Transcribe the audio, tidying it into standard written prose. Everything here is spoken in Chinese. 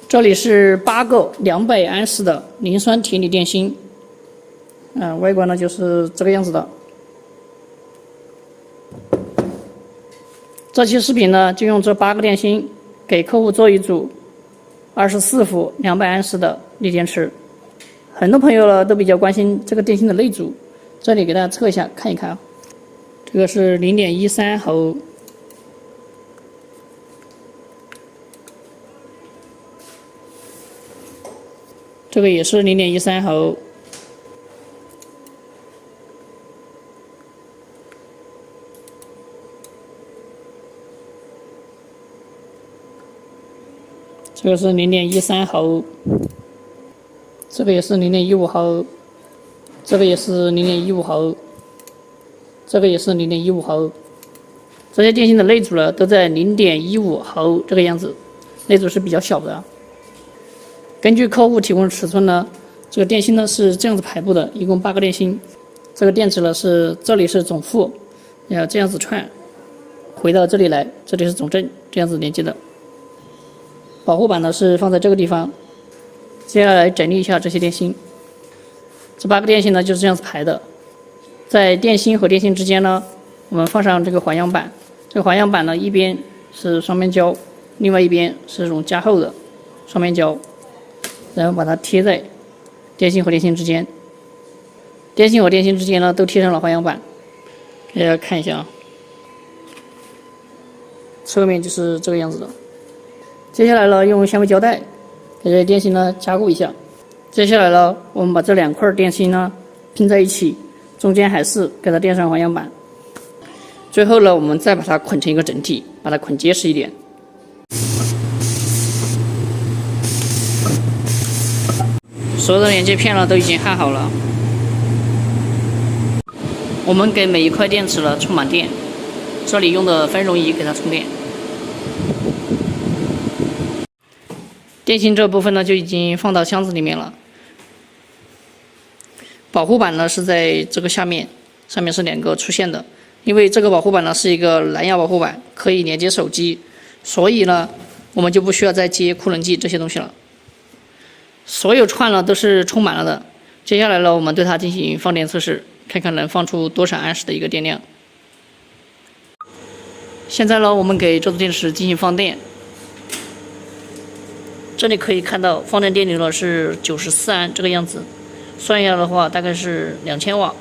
这里是8个200安时的磷酸铁锂电芯，外观呢就是这个样子的。这期视频呢就用这8个电芯给客户做一组24伏200安时的锂电池。很多朋友呢都比较关心这个电芯的内阻，这里给大家测一下看一看啊。这个是0.13毫。 这个也是0.13毫，这个是0.13毫，这个也是0.15毫，这个也是0.15毫，这个也是0.15毫。这些电芯的内阻呢都在0.15毫这个样子，内阻是比较小的。 根据客户提供的尺寸呢，这个电芯呢是这样子排布的，一共8个电芯。这个电池呢是这里是总负，要这样子串，回到这里来，这里是总正，这样子连接的。保护板呢是放在这个地方。接下来整理一下这些电芯。这8个电芯呢就是这样子排的，在电芯和电芯之间呢，我们放上这个环氧板。这个环氧板呢一边是双面胶，另外一边是这种加厚的双面胶。 然后把它贴在电芯和电芯之间，电芯和电芯之间呢都贴上了环氧板，给大家看一下啊。侧面就是这个样子的。接下来呢，用纤维胶带给这些电芯呢加固一下。接下来呢，我们把这2块电芯呢拼在一起，中间还是给它垫上环氧板。最后呢，我们再把它捆成一个整体，把它捆结实一点。 所有的连接片呢都已经焊好了，我们给每一块电池呢充满电，这里用的分容仪给它充电。电芯这部分呢就已经放到箱子里面了。保护板呢是在这个下面，上面是2个出现的，因为这个保护板呢是一个蓝牙保护板，可以连接手机，所以呢我们就不需要再接库能计这些东西了。 所有串呢都是充满了的，接下来呢，我们对它进行放电测试，看看能放出多少安时的一个电量。现在呢，我们给这组电池进行放电，这里可以看到放电电流呢是94安这个样子，算一下的话大概是2000瓦。